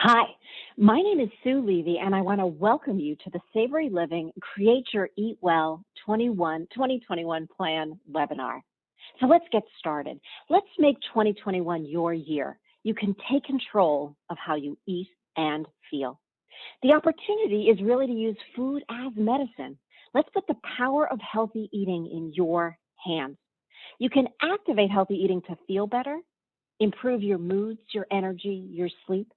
Hi, my name is Sue Levy, and I want to welcome you to the Savory Living Create Your Eat Well 2021 Plan webinar. So let's get started. Let's make 2021 your year. You can take control of how you eat and feel. The opportunity is really to use food as medicine. Let's put the power of healthy eating in your hands. You can activate healthy eating to feel better, improve your moods, your energy, your sleep,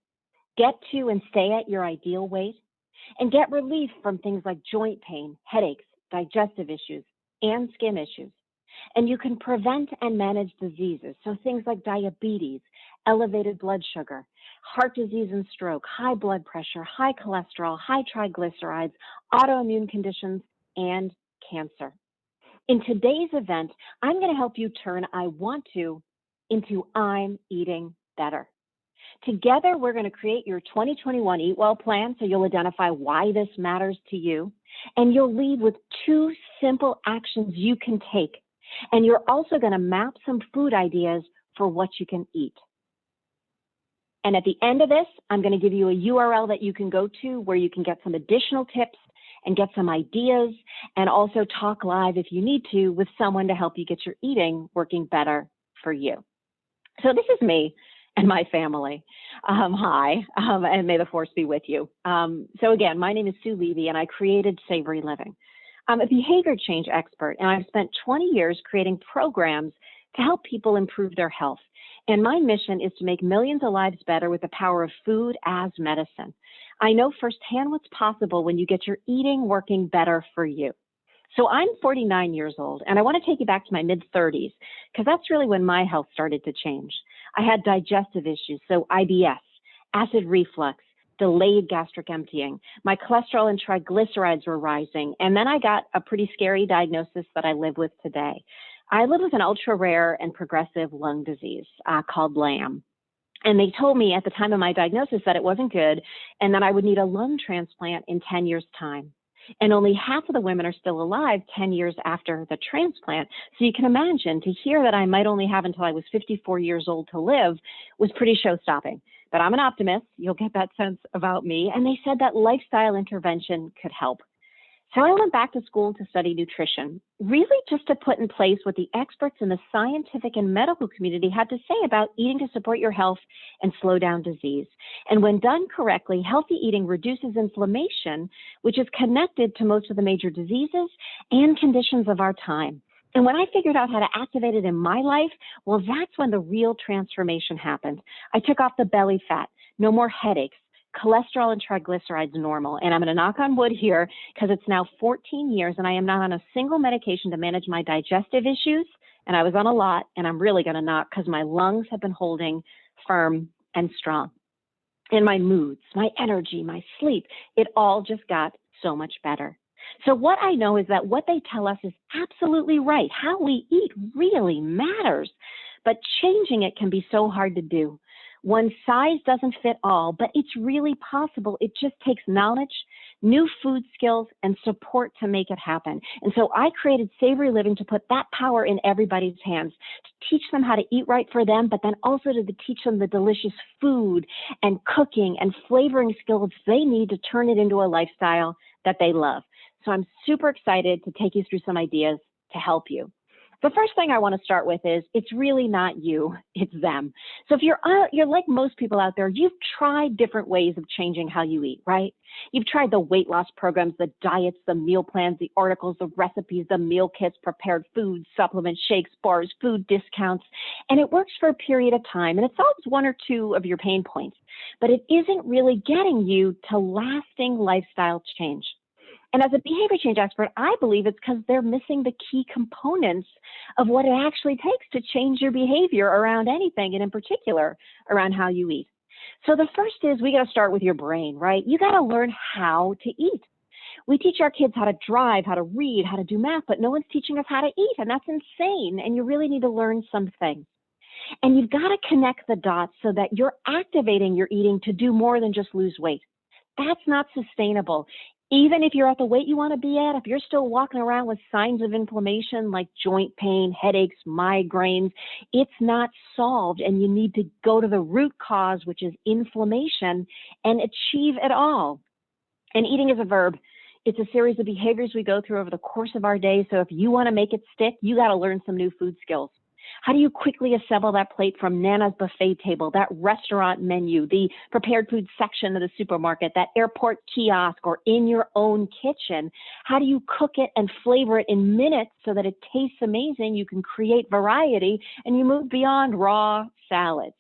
get to and stay at your ideal weight, and get relief from things like joint pain, headaches, digestive issues, and skin issues. And you can prevent and manage diseases, so things like diabetes, elevated blood sugar, heart disease and stroke, high blood pressure, high cholesterol, high triglycerides, autoimmune conditions, and cancer. In today's event, I'm going to help you turn I want to into I'm eating better. Together, we're going to create your 2021 Eat Well plan so you'll identify why this matters to you. And you'll lead with 2 simple actions you can take. And you're also going to map some food ideas for what you can eat. And at the end of this, I'm going to give you a URL that you can go to where you can get some additional tips and get some ideas and also talk live if you need to with someone to help you get your eating working better for you. So this is me and my family. Hi, and may the force be with you. So again, my name is Sue Levy, and I created Savory Living. I'm a behavior change expert, and I've spent 20 years creating programs to help people improve their health. And my mission is to make millions of lives better with the power of food as medicine. I know firsthand what's possible when you get your eating working better for you. So I'm 49 years old, and I want to take you back to my mid-30s, because that's really when my health started to change. I had digestive issues, so IBS, acid reflux, delayed gastric emptying. My cholesterol and triglycerides were rising, and then I got a pretty scary diagnosis that I live with today. I live with an ultra-rare and progressive lung disease called LAM. And they told me at the time of my diagnosis that it wasn't good and that I would need a lung transplant in 10 years' time. And only half of the women are still alive 10 years after the transplant. So you can imagine, to hear that I might only have until I was 54 years old to live was pretty show-stopping. But I'm an optimist. You'll get that sense about me. And they said that lifestyle intervention could help. So I went back to school to study nutrition, really just to put in place what the experts in the scientific and medical community had to say about eating to support your health and slow down disease. And when done correctly, healthy eating reduces inflammation, which is connected to most of the major diseases and conditions of our time. And when I figured out how to activate it in my life, well, that's when the real transformation happened. I took off the belly fat, no more headaches, cholesterol and triglycerides normal. And I'm going to knock on wood here because it's now 14 years and I am not on a single medication to manage my digestive issues. And I was on a lot, and I'm really going to knock because my lungs have been holding firm and strong. And my moods, my energy, my sleep, it all just got so much better. So what I know is that what they tell us is absolutely right. How we eat really matters, but changing it can be so hard to do. One size doesn't fit all, but it's really possible. It just takes knowledge, new food skills, and support to make it happen. And so I created Savory Living to put that power in everybody's hands, to teach them how to eat right for them, but then also to teach them the delicious food and cooking and flavoring skills they need to turn it into a lifestyle that they love. So I'm super excited to take you through some ideas to help you. The first thing I want to start with is it's really not you, it's them. So if you're like most people out there, you've tried different ways of changing how you eat, right? You've tried the weight loss programs, the diets, the meal plans, the articles, the recipes, the meal kits, prepared foods, supplements, shakes, bars, food discounts, and it works for a period of time, and it solves 1 or 2 of your pain points, but it isn't really getting you to lasting lifestyle change. And as a behavior change expert, I believe it's because they're missing the key components of what it actually takes to change your behavior around anything, and in particular, around how you eat. So the first is we got to start with your brain, right? You got to learn how to eat. We teach our kids how to drive, how to read, how to do math, but no one's teaching us how to eat, and that's insane, and you really need to learn some things. And you've got to connect the dots so that you're activating your eating to do more than just lose weight. That's not sustainable. Even if you're at the weight you want to be at, if you're still walking around with signs of inflammation like joint pain, headaches, migraines, it's not solved, and you need to go to the root cause, which is inflammation, and achieve it all. And eating is a verb. It's a series of behaviors we go through over the course of our day. So if you want to make it stick, you got to learn some new food skills. How do you quickly assemble that plate from Nana's buffet table, that restaurant menu, the prepared food section of the supermarket, that airport kiosk, or in your own kitchen? How do you cook it and flavor it in minutes so that it tastes amazing? You can create variety and you move beyond raw salads.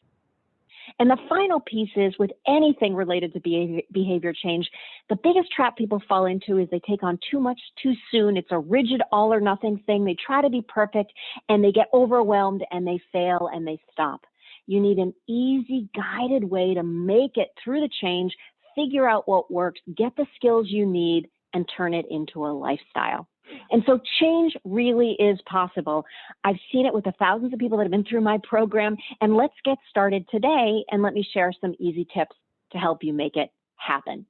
And the final piece is, with anything related to behavior change, the biggest trap people fall into is they take on too much too soon. It's a rigid all or nothing thing. They try to be perfect and they get overwhelmed and they fail and they stop. You need an easy, guided way to make it through the change, figure out what works, get the skills you need, and turn it into a lifestyle. And so change really is possible. I've seen it with the thousands of people that have been through my program. And let's get started today, and let me share some easy tips to help you make it happen.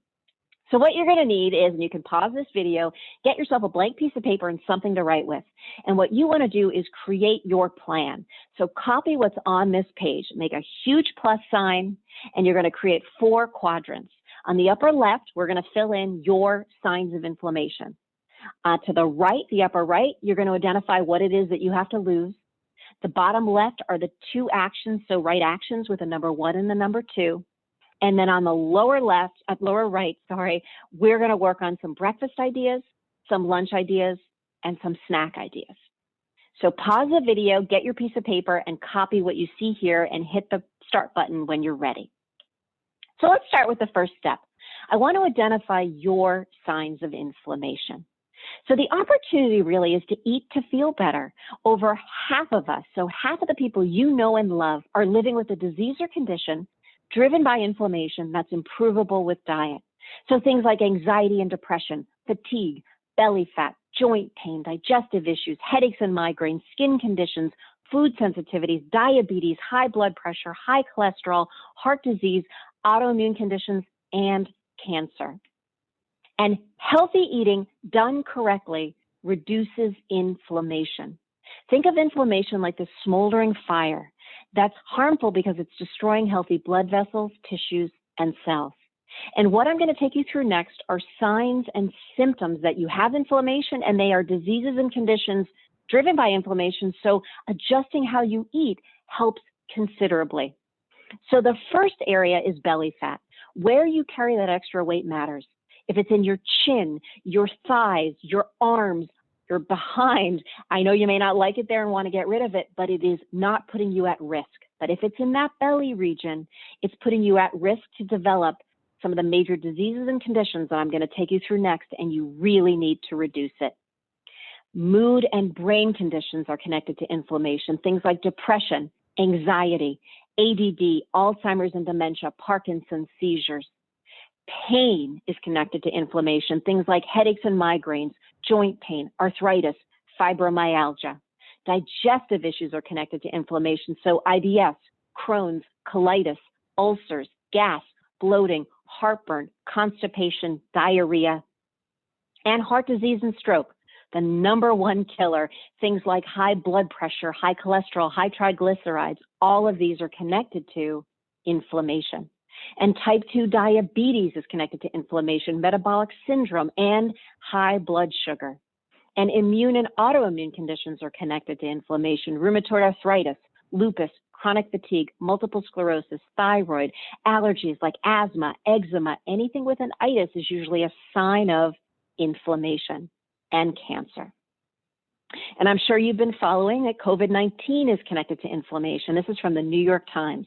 So what you're going to need is, and you can pause this video, get yourself a blank piece of paper and something to write with. And what you want to do is create your plan. So copy what's on this page, make a huge plus sign, and you're going to create 4 quadrants. On the upper left, we're going to fill in your signs of inflammation. To the right, the upper right, you're going to identify what it is that you have to lose. The bottom left are the 2 actions, so right actions with a number 1 and the number 2. And then on the lower right, we're going to work on some breakfast ideas, some lunch ideas, and some snack ideas. So pause the video, get your piece of paper, and copy what you see here and hit the start button when you're ready. So let's start with the first step. I want to identify your signs of inflammation. So the opportunity really is to eat to feel better. Over half of us, so half of the people you know and love, are living with a disease or condition driven by inflammation that's improvable with diet. So things like anxiety and depression, fatigue, belly fat, joint pain, digestive issues, headaches and migraines, skin conditions, food sensitivities, diabetes, high blood pressure, high cholesterol, heart disease, autoimmune conditions, and cancer. And healthy eating done correctly reduces inflammation. Think of inflammation like this smoldering fire that's harmful because it's destroying healthy blood vessels, tissues, and cells. And what I'm going to take you through next are signs and symptoms that you have inflammation, and they are diseases and conditions driven by inflammation. So adjusting how you eat helps considerably. So the first area is belly fat. Where you carry that extra weight matters. If it's in your chin, your thighs, your arms, your behind, I know you may not like it there and want to get rid of it, but it is not putting you at risk. But if it's in that belly region, it's putting you at risk to develop some of the major diseases and conditions that I'm going to take you through next, and you really need to reduce it. Mood and brain conditions are connected to inflammation, things like depression, anxiety, ADD, Alzheimer's and dementia, Parkinson's, seizures. Pain is connected to inflammation, things like headaches and migraines, joint pain, arthritis, fibromyalgia. Digestive issues are connected to inflammation, so IBS, Crohn's, colitis, ulcers, gas, bloating, heartburn, constipation, diarrhea, and heart disease and stroke. The number 1 killer, things like high blood pressure, high cholesterol, high triglycerides, all of these are connected to inflammation. And type 2 diabetes is connected to inflammation, metabolic syndrome, and high blood sugar. And immune and autoimmune conditions are connected to inflammation, rheumatoid arthritis, lupus, chronic fatigue, multiple sclerosis, thyroid, allergies like asthma, eczema, anything with an itis is usually a sign of inflammation, and cancer. And I'm sure you've been following that COVID-19 is connected to inflammation. This is from the New York Times.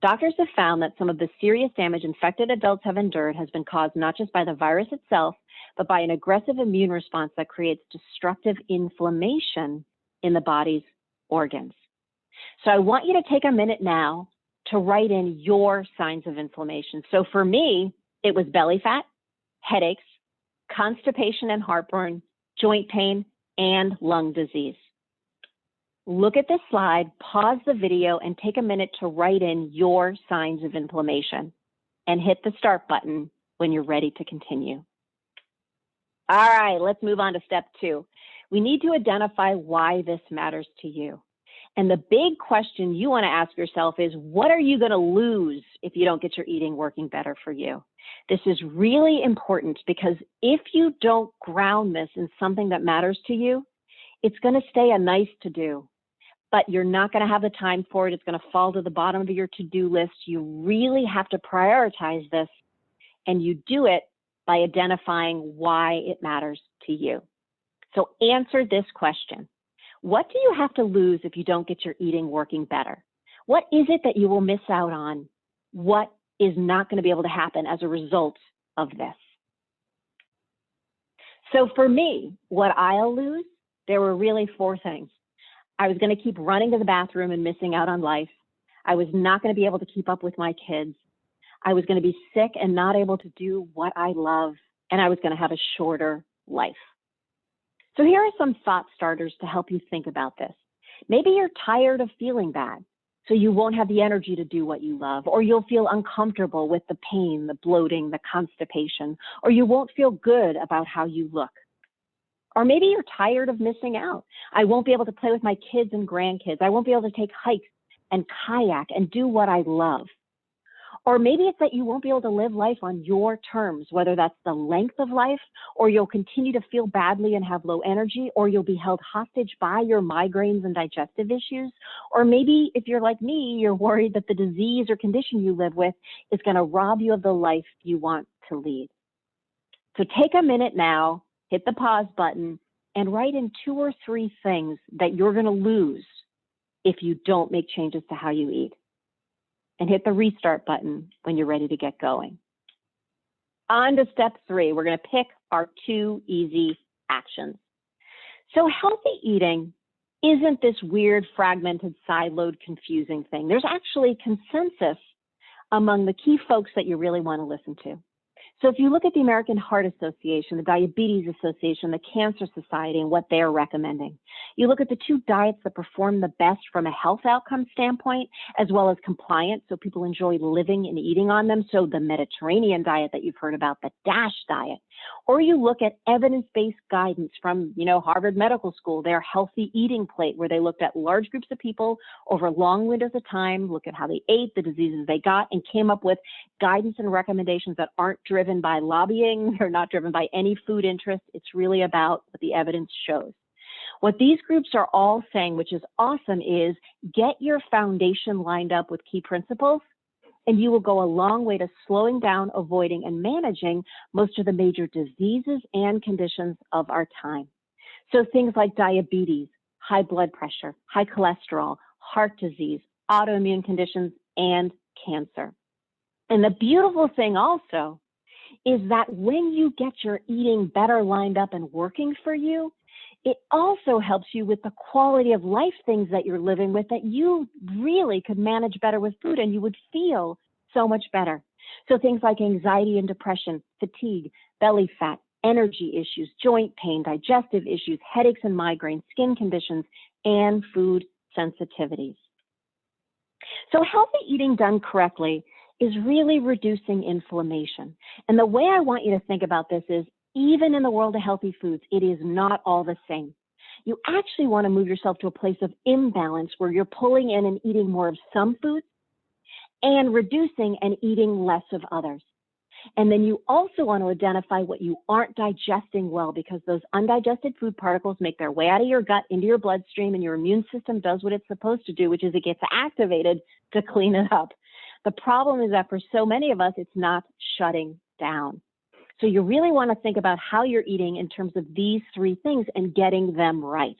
Doctors have found that some of the serious damage infected adults have endured has been caused not just by the virus itself, but by an aggressive immune response that creates destructive inflammation in the body's organs. So I want you to take a minute now to write in your signs of inflammation. So for me, it was belly fat, headaches, constipation and heartburn, joint pain, and lung disease. Look at this slide, pause the video, and take a minute to write in your signs of inflammation and hit the start button when you're ready to continue. All right, let's move on to step 2. We need to identify why this matters to you. And the big question you want to ask yourself is, what are you going to lose if you don't get your eating working better for you? This is really important because if you don't ground this in something that matters to you, it's going to stay a nice to do, but you're not going to have the time for it. It's going to fall to the bottom of your to-do list. You really have to prioritize this, and you do it by identifying why it matters to you. So answer this question. What do you have to lose if you don't get your eating working better? What is it that you will miss out on? What is not going to be able to happen as a result of this? So for me, what I'll lose, there were really 4 things. I was going to keep running to the bathroom and missing out on life. I was not going to be able to keep up with my kids. I was going to be sick and not able to do what I love, and I was going to have a shorter life. So here are some thought starters to help you think about this. Maybe you're tired of feeling bad, so you won't have the energy to do what you love, or you'll feel uncomfortable with the pain, the bloating, the constipation, or you won't feel good about how you look. Or maybe you're tired of missing out. I won't be able to play with my kids and grandkids. I won't be able to take hikes and kayak and do what I love. Or maybe it's that you won't be able to live life on your terms, whether that's the length of life, or you'll continue to feel badly and have low energy, or you'll be held hostage by your migraines and digestive issues. Or maybe if you're like me, you're worried that the disease or condition you live with is going to rob you of the life you want to lead. So take a minute now, hit the pause button, and write in 2 or 3 things that you're going to lose if you don't make changes to how you eat. And hit the restart button when you're ready to get going. On to step 3, we're going to pick our 2 easy actions. So healthy eating isn't this weird, fragmented, siloed, confusing thing. There's actually consensus among the key folks that you really want to listen to. So if you look at the American Heart Association, the Diabetes Association, the Cancer Society, and what they're recommending, you look at the 2 diets that perform the best from a health outcome standpoint, as well as compliance, so people enjoy living and eating on them. So the Mediterranean diet that you've heard about, the DASH diet, or you look at evidence-based guidance from, Harvard Medical School, their healthy eating plate, where they looked at large groups of people over long windows of time, look at how they ate, the diseases they got, and came up with guidance and recommendations that aren't driven by lobbying. They're not driven by any food interest. It's really about what the evidence shows. What these groups are all saying, which is awesome, is get your foundation lined up with key principles, and you will go a long way to slowing down, avoiding, and managing most of the major diseases and conditions of our time. So things like diabetes, high blood pressure, high cholesterol, heart disease, autoimmune conditions, and cancer. And the beautiful thing also is that when you get your eating better lined up and working for you, it also helps you with the quality of life things that you're living with that you really could manage better with food, and you would feel so much better. So things like anxiety and depression, fatigue, belly fat, energy issues, joint pain, digestive issues, headaches and migraines, skin conditions, and food sensitivities. So healthy eating done correctly is really reducing inflammation. And the way I want you to think about this is, even in the world of healthy foods, it is not all the same. You actually want to move yourself to a place of imbalance where you're pulling in and eating more of some foods and reducing and eating less of others. And then you also want to identify what you aren't digesting well, because those undigested food particles make their way out of your gut into your bloodstream, and your immune system does what it's supposed to do, which is it gets activated to clean it up. The problem is that for so many of us, it's not shutting down. So you really want to think about how you're eating in terms of these 3 things and getting them right.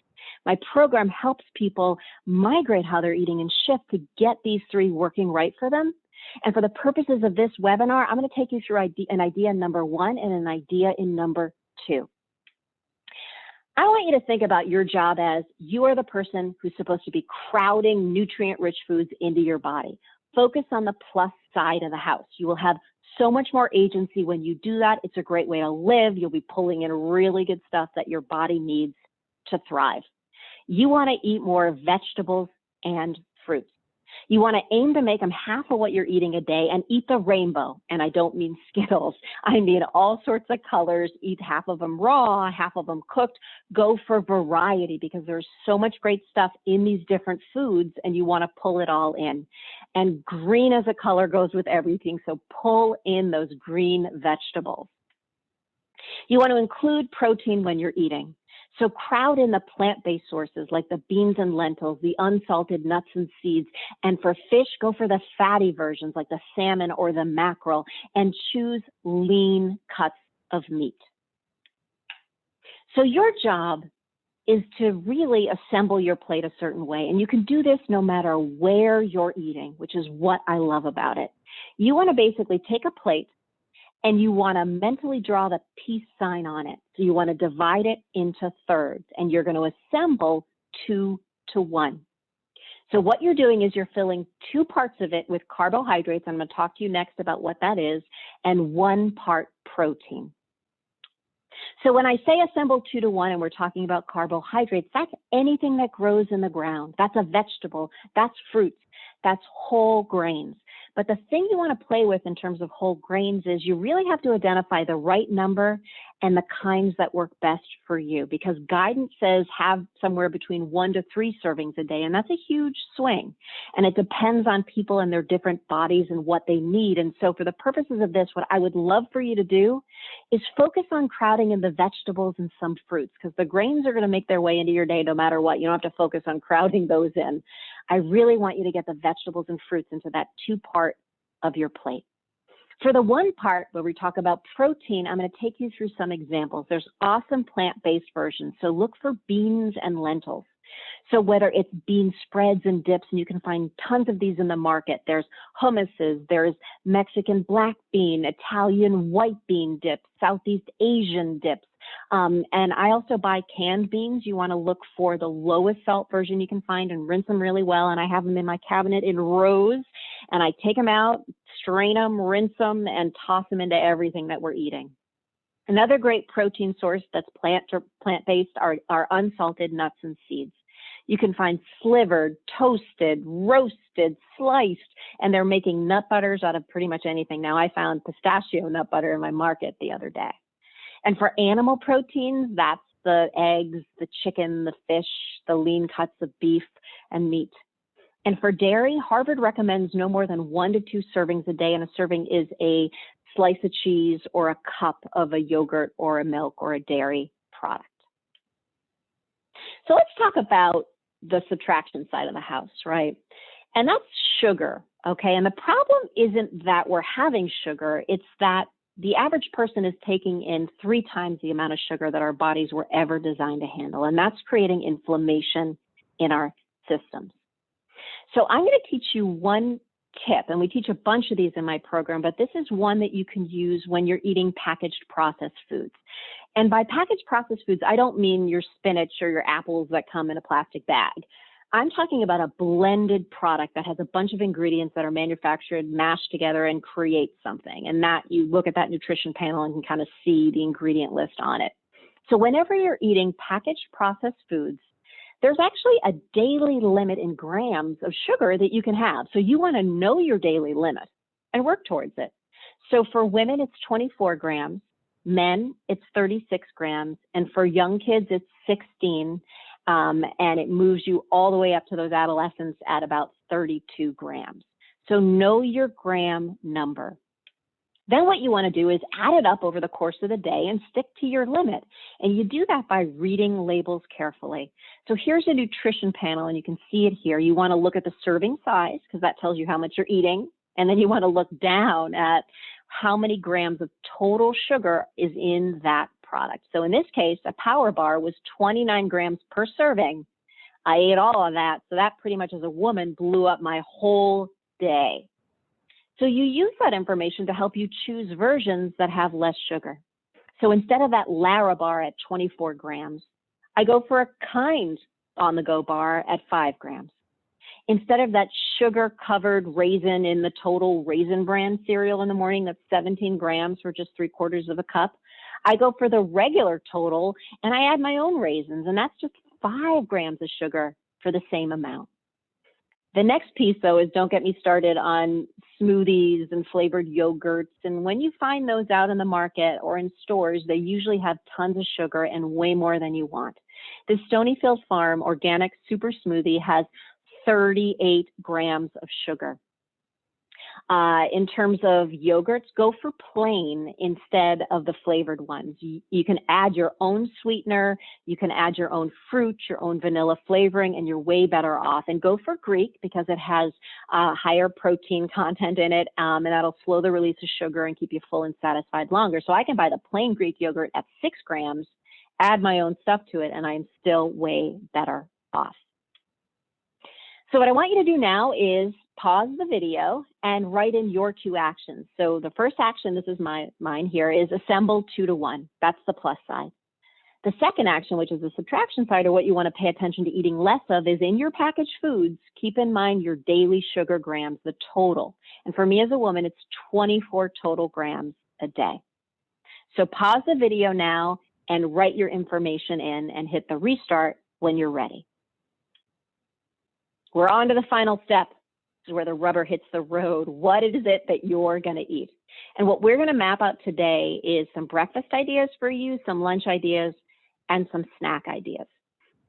My program helps people migrate how they're eating and shift to get these 3 working right for them. And for the purposes of this webinar, I'm going to take you through an idea number 1 and an idea in number 2. I want you to think about your job as you are the person who's supposed to be crowding nutrient-rich foods into your body. Focus on the plus side of the house. You will have so much more agency when you do that. It's a great way to live. You'll be pulling in really good stuff that your body needs to thrive. You want to eat more vegetables and fruits. You want to aim to make them half of what you're eating a day and eat the rainbow. And I don't mean Skittles. I mean all sorts of colors. Eat half of them raw, half of them cooked. Go for variety because there's so much great stuff in these different foods and you want to pull it all in. And green as a color goes with everything. So pull in those green vegetables. You want to include protein when you're eating. So crowd in the plant-based sources like the beans and lentils, the unsalted nuts and seeds. And for fish, go for the fatty versions like the salmon or the mackerel and choose lean cuts of meat. So your job is to really assemble your plate a certain way. And you can do this no matter where you're eating, which is what I love about it. You want to basically take a plate and you want to mentally draw the peace sign on it. So you want to divide it into thirds, and you're going to assemble 2 to 1. So what you're doing is you're filling 2 parts of it with carbohydrates. I'm going to talk to you next about what that is, and 1 part protein. So when I say assemble 2 to 1 and we're talking about carbohydrates, that's anything that grows in the ground. That's a vegetable, that's fruits, that's whole grains. But the thing you want to play with in terms of whole grains is you really have to identify the right number and the kinds that work best for you, because guidance says have somewhere between 1 to 3 servings a day, and that's a huge swing. And it depends on people and their different bodies and what they need. And so for the purposes of this, what I would love for you to do is focus on crowding in the vegetables and some fruits, because the grains are going to make their way into your day no matter what. You don't have to focus on crowding those in. I really want you to get the vegetables and fruits into that 2 part of your plate. For the 1 part where we talk about protein, I'm going to take you through some examples. There's awesome plant-based versions. So look for beans and lentils. So whether it's bean spreads and dips, and you can find tons of these in the market. There's hummuses, there's Mexican black bean, Italian white bean dips, Southeast Asian dips. And I also buy canned beans. You want to look for the lowest salt version you can find and rinse them really well. And I have them in my cabinet in rows. And I take them out, strain them, rinse them, and toss them into everything that we're eating. Another great protein source that's plant-based are unsalted nuts and seeds. You can find slivered, toasted, roasted, sliced, and they're making nut butters out of pretty much anything. Now, I found pistachio nut butter in my market the other day. And for animal proteins, that's the eggs, the chicken, the fish, the lean cuts of beef and meat. And for dairy, Harvard recommends no more than 1 to 2 servings a day, and a serving is a slice of cheese or a cup of a yogurt or a milk or a dairy product. So let's talk about the subtraction side of the house, right? And that's sugar, okay? And the problem isn't that we're having sugar, it's that the average person is taking in 3 times the amount of sugar that our bodies were ever designed to handle, and that's creating inflammation in our systems. So I'm going to teach you one tip, and we teach a bunch of these in my program, but this is one that you can use when you're eating packaged processed foods. And by packaged processed foods, I don't mean your spinach or your apples that come in a plastic bag. I'm talking about a blended product that has a bunch of ingredients that are manufactured, mashed together, and create something. And that you look at that nutrition panel and can kind of see the ingredient list on it. So whenever you're eating packaged processed foods, there's actually a daily limit in grams of sugar that you can have. So you want to know your daily limit and work towards it. So for women, it's 24 grams. Men, it's 36 grams. And for young kids, it's 16. And it moves you all the way up to those adolescents at about 32 grams. So know your gram number. Then what you want to do is add it up over the course of the day and stick to your limit. And you do that by reading labels carefully. So here's a nutrition panel, and you can see it here. You want to look at the serving size, because that tells you how much you're eating. And then you want to look down at how many grams of total sugar is in that product. So in this case, a power bar was 29 grams per serving. I ate all of that. So that pretty much as a woman blew up my whole day. So you use that information to help you choose versions that have less sugar. So instead of that Lara bar at 24 grams, I go for a Kind on-the-go bar at 5 grams. Instead of that sugar-covered raisin in the Total Raisin brand cereal in the morning that's 17 grams for just 3/4 of a cup, I go for the regular Total, and I add my own raisins, and that's just 5 grams of sugar for the same amount. The next piece, though, is don't get me started on smoothies and flavored yogurts. And when you find those out in the market or in stores, they usually have tons of sugar and way more than you want. The Stonyfield Farm Organic Super Smoothie has 38 grams of sugar. In terms of yogurts, go for plain instead of the flavored ones. You can add your own sweetener, you can add your own fruit, your own vanilla flavoring, and you're way better off. And go for Greek because it has higher protein content in it, and that'll slow the release of sugar and keep you full and satisfied longer. So I can buy the plain Greek yogurt at 6 grams, add my own stuff to it, and I'm still way better off. So what I want you to do now is pause the video and write in your 2 actions. So the first action, this is mine here, is assemble 2 to 1. That's the plus side. The second action, which is the subtraction side, or what you want to pay attention to eating less of, is in your packaged foods, keep in mind your daily sugar grams, the total. And for me as a woman, it's 24 total grams a day. So pause the video now and write your information in and hit the restart when you're ready. We're on to the final step. This is where the rubber hits the road. What is it that you're going to eat? And what we're going to map out today is some breakfast ideas for you, some lunch ideas, and some snack ideas.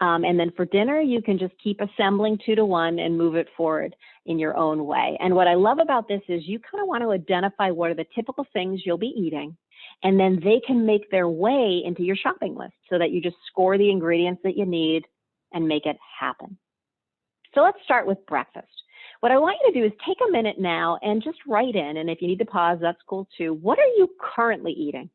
And then for dinner, you can just keep assembling 2 to 1 and move it forward in your own way. And what I love about this is you kind of want to identify what are the typical things you'll be eating, and then they can make their way into your shopping list so that you just score the ingredients that you need and make it happen. So let's start with breakfast. What I want you to do is take a minute now and just write in, and if you need to pause, that's cool too. What are you currently eating?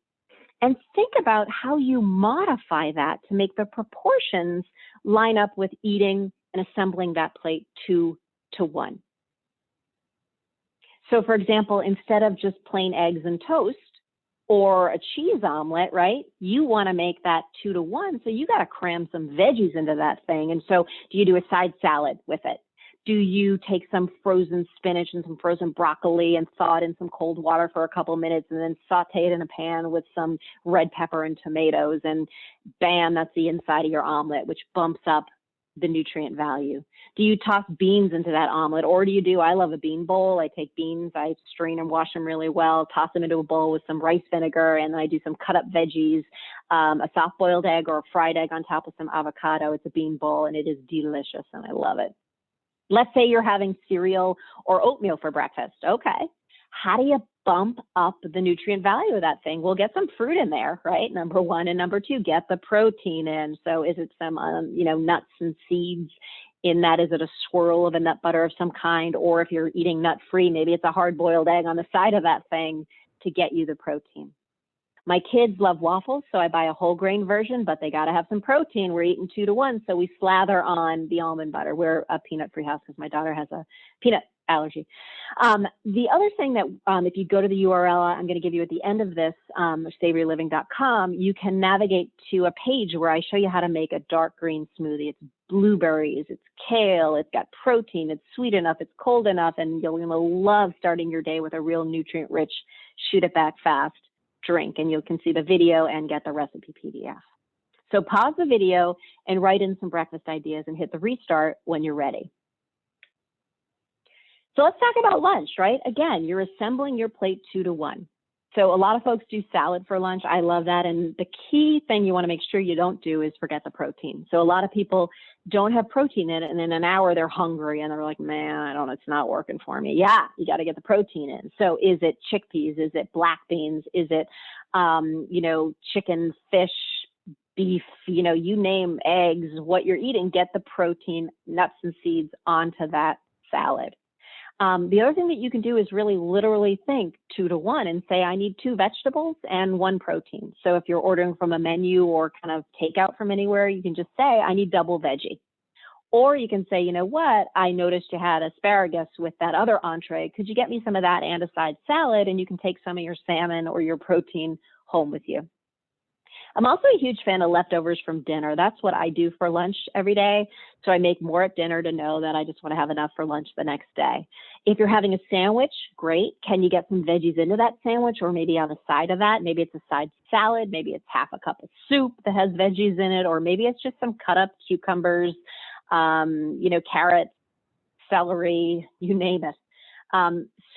And think about how you modify that to make the proportions line up with eating and assembling that plate 2 to 1. So for example, instead of just plain eggs and toast or a cheese omelet, right? You want to make that 2 to 1. So you got to cram some veggies into that thing. And so do you do a side salad with it? Do you take some frozen spinach and some frozen broccoli and thaw it in some cold water for a couple minutes and then saute it in a pan with some red pepper and tomatoes, and bam, that's the inside of your omelet, which bumps up the nutrient value? Do you toss beans into that omelet, or do you do, I love a bean bowl. I take beans, I strain and wash them really well, toss them into a bowl with some rice vinegar, and then I do some cut up veggies, a soft boiled egg or a fried egg on top with some avocado. It's a bean bowl and it is delicious and I love it. Let's say you're having cereal or oatmeal for breakfast. Okay. How do you bump up the nutrient value of that thing? Well, get some fruit in there, right? Number 1. And number 2, get the protein in. So is it some, nuts and seeds in that? Is it a swirl of a nut butter of some kind? Or if you're eating nut free, maybe it's a hard boiled egg on the side of that thing to get you the protein. My kids love waffles, so I buy a whole grain version, but they got to have some protein. We're eating 2 to 1, so we slather on the almond butter. We're a peanut-free house because my daughter has a peanut allergy. The other thing that if you go to the URL I'm going to give you at the end of this, savoryliving.com, you can navigate to a page where I show you how to make a dark green smoothie. It's blueberries, it's kale, it's got protein, it's sweet enough, it's cold enough, and you're going to love starting your day with a real nutrient-rich, shoot it back fast drink, and you can see the video and get the recipe PDF. So pause the video and write in some breakfast ideas and hit the restart when you're ready. So let's talk about lunch, right? Again, you're assembling your plate 2 to 1. So a lot of folks do salad for lunch. I love that. And the key thing you want to make sure you don't do is forget the protein. So a lot of people don't have protein in it, and in an hour they're hungry and they're like, man, it's not working for me. Yeah, you got to get the protein in. So is it chickpeas? Is it black beans? Is it, chicken, fish, beef, you name, eggs, what you're eating, get the protein, nuts and seeds onto that salad. The other thing that you can do is really literally think 2 to 1 and say, I need 2 vegetables and 1 protein. So if you're ordering from a menu or kind of takeout from anywhere, you can just say, I need double veggie. Or you can say, you know what, I noticed you had asparagus with that other entree. Could you get me some of that and a side salad? And you can take some of your salmon or your protein home with you. I'm also a huge fan of leftovers from dinner. That's what I do for lunch every day. So I make more at dinner to know that I just want to have enough for lunch the next day. If you're having a sandwich, great. Can you get some veggies into that sandwich, or maybe on the side of that? Maybe it's a side salad. Maybe it's half a cup of soup that has veggies in it, or maybe it's just some cut up cucumbers, carrots, celery, you name it.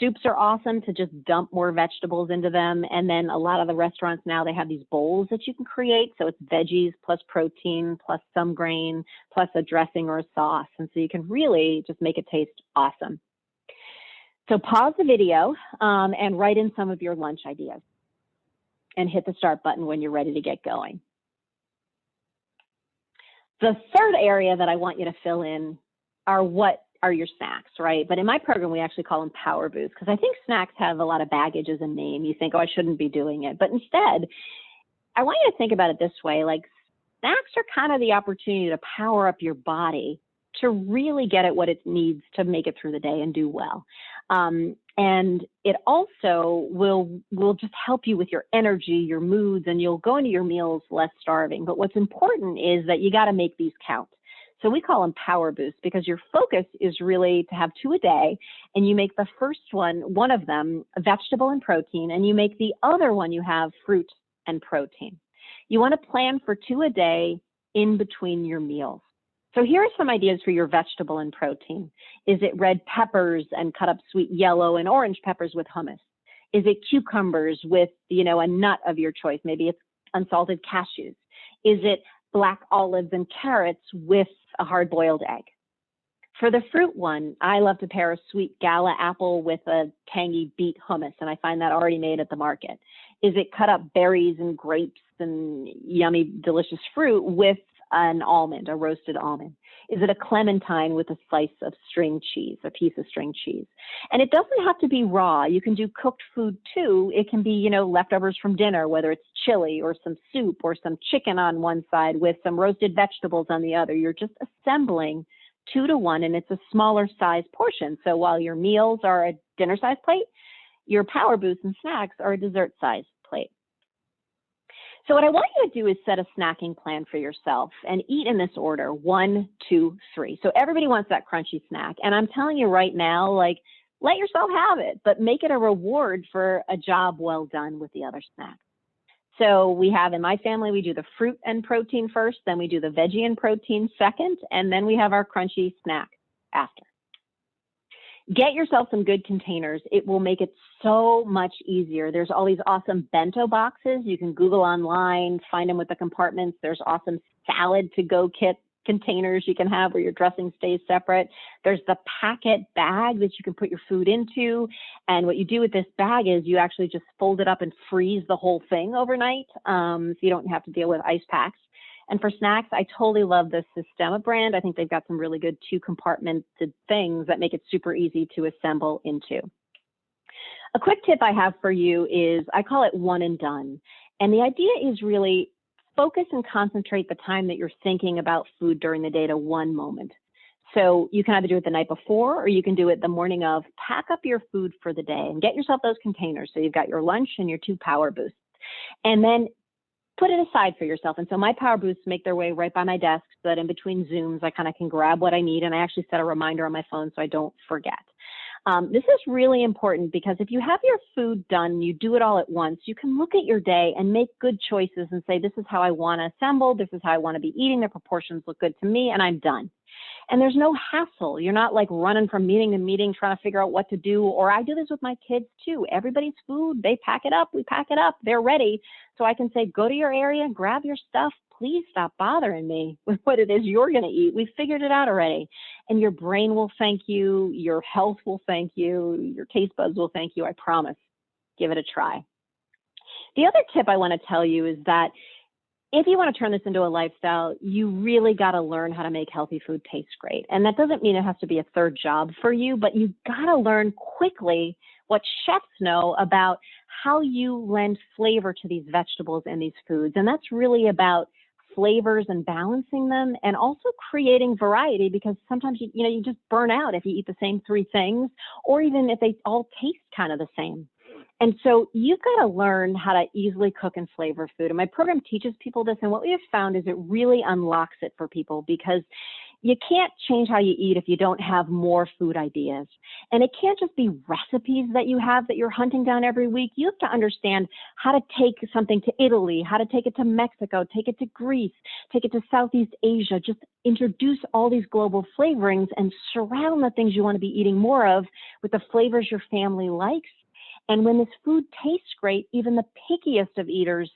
Soups are awesome to just dump more vegetables into them. And then a lot of the restaurants now, they have these bowls that you can create. So it's veggies plus protein plus some grain plus a dressing or a sauce. And so you can really just make it taste awesome. So pause the video and write in some of your lunch ideas and hit the start button when you're ready to get going. The third area that I want you to fill in are what are your snacks, right? But in my program, we actually call them power boosts because I think snacks have a lot of baggage as a name. You think, oh, I shouldn't be doing it. But instead, I want you to think about it this way. Like snacks are kind of the opportunity to power up your body to really get at what it needs to make it through the day and do well. And it also will just help you with your energy, your moods, and you'll go into your meals less starving. But what's important is that you got to make these count. So we call them power boosts because your focus is really to have 2 a day, and you make the first one of them vegetable and protein, and you make the other one you have fruit and protein. You want to plan for 2 a day in between your meals. So here are some ideas for your vegetable and protein. Is it red peppers and cut up sweet yellow and orange peppers with hummus? Is it cucumbers with, a nut of your choice? Maybe it's unsalted cashews. Is it black olives and carrots with a hard-boiled egg? For the fruit one, I love to pair a sweet gala apple with a tangy beet hummus, and I find that already made at the market. Is it cut up berries and grapes and yummy, delicious fruit with an almond, a roasted almond? Is it a clementine with a slice of string cheese, a piece of string cheese? And it doesn't have to be raw. You can do cooked food too. It can be, leftovers from dinner, whether it's chili or some soup or some chicken on one side with some roasted vegetables on the other. You're just assembling 2 to 1, and it's a smaller size portion. So while your meals are a dinner size plate, your power boosts and snacks are a dessert size plate. So what I want you to do is set a snacking plan for yourself and eat in this order: 1, 2, 3. So everybody wants that crunchy snack. And I'm telling you right now, let yourself have it, but make it a reward for a job well done with the other snacks. So we have, in my family, we do the fruit and protein first, then we do the veggie and protein second, and then we have our crunchy snack after. Get yourself some good containers. It will make it so much easier. There's all these awesome bento boxes. You can Google online, find them with the compartments. There's awesome salad to-go kit containers you can have where your dressing stays separate. There's the packet bag that you can put your food into. And what you do with this bag is you actually just fold it up and freeze the whole thing overnight, so you don't have to deal with ice packs. And for snacks, I totally love the Systema brand. I think they've got some really good 2-compartmented things that make it super easy to assemble into. A quick tip I have for you is I call it one and done. And the idea is really focus and concentrate the time that you're thinking about food during the day to one moment. So you can either do it the night before or you can do it the morning of. Pack up your food for the day and get yourself those containers. So you've got your lunch and your 2 power boosts. And then put it aside for yourself. And so my power boosts make their way right by my desk so that in between Zooms, I kind of can grab what I need. And I actually set a reminder on my phone so I don't forget. This is really important because if you have your food done, you do it all at once, you can look at your day and make good choices and say, this is how I want to assemble. This is how I want to be eating. The proportions look good to me and I'm done. And there's no hassle. You're not like running from meeting to meeting trying to figure out what to do. Or I do this with my kids too. Everybody's food, they pack it up, we pack it up, they're ready. So I can say, go to your area, grab your stuff. Please stop bothering me with what it is you're going to eat. We've figured it out already. And your brain will thank you. Your health will thank you. Your taste buds will thank you. I promise. Give it a try. The other tip I want to tell you is that if you want to turn this into a lifestyle, you really got to learn how to make healthy food taste great. And that doesn't mean it has to be a third job for you, but you got to learn quickly what chefs know about how you lend flavor to these vegetables and these foods. And that's really about flavors and balancing them and also creating variety, because sometimes you just burn out if you eat the same 3 things, or even if they all taste kind of the same. And so you've got to learn how to easily cook and flavor food. And my program teaches people this. And what we have found is it really unlocks it for people because You can't change how you eat if you don't have more food ideas. And it can't just be recipes that you have that you're hunting down every week. You have to understand how to take something to Italy, how to take it to Mexico, take it to Greece, take it to Southeast Asia. Just introduce all these global flavorings and surround the things you want to be eating more of with the flavors your family likes. And when this food tastes great, even the pickiest of eaters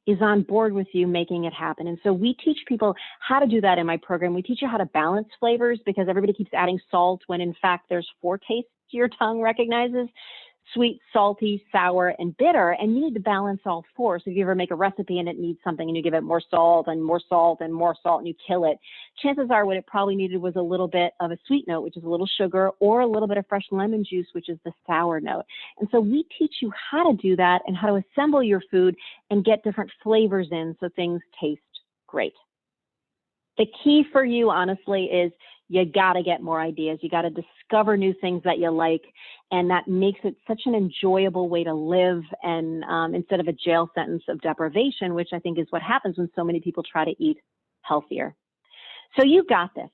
is on board with you making it happen. And so we teach people how to do that in my program. We teach you how to balance flavors because everybody keeps adding salt when in fact there's 4 tastes your tongue recognizes: sweet, salty, sour, and bitter. And you need to balance all 4. So if you ever make a recipe and it needs something and you give it more salt and more salt and more salt and you kill it, chances are what it probably needed was a little bit of a sweet note, which is a little sugar, or a little bit of fresh lemon juice, which is the sour note. And so we teach you how to do that and how to assemble your food and get different flavors in so things taste great. The key for you, honestly, is you got to get more ideas. You got to discover new things that you like, and that makes it such an enjoyable way to live, and instead of a jail sentence of deprivation, which I think is what happens when so many people try to eat healthier. So you got this.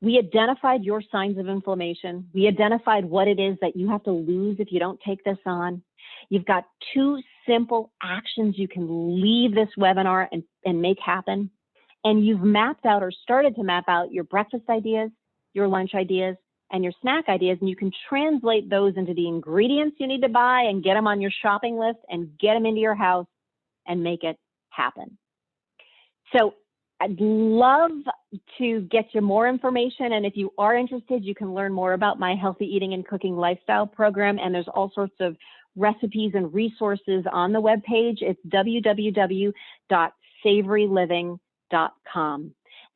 We identified your signs of inflammation. We identified what it is that you have to lose if you don't take this on. You've got 2 simple actions you can leave this webinar and make happen. And you've mapped out or started to map out your breakfast ideas, your lunch ideas, and your snack ideas, and you can translate those into the ingredients you need to buy and get them on your shopping list and get them into your house and make it happen. So I'd love to get you more information, and if you are interested, you can learn more about my Healthy Eating and Cooking Lifestyle program, and there's all sorts of recipes and resources on the webpage. It's www.savoryliving.com.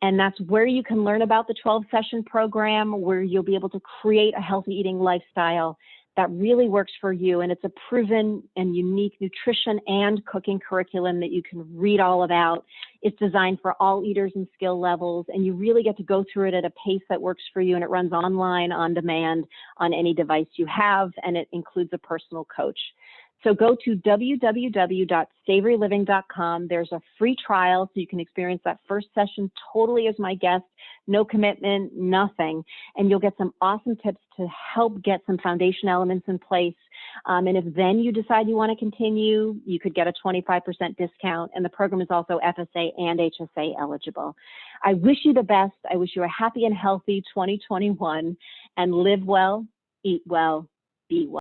And that's where you can learn about the 12-session program, where you'll be able to create a healthy eating lifestyle that really works for you. And it's a proven and unique nutrition and cooking curriculum that you can read all about. It's designed for all eaters and skill levels, and you really get to go through it at a pace that works for you. And it runs online, on demand, on any device you have, and it includes a personal coach. So go to www.savoryliving.com. There's a free trial so you can experience that first session totally as my guest, no commitment, nothing. And you'll get some awesome tips to help get some foundation elements in place. And if then you decide you want to continue, you could get a 25% discount. And the program is also FSA and HSA eligible. I wish you the best. I wish you a happy and healthy 2021, and live well, eat well, be well.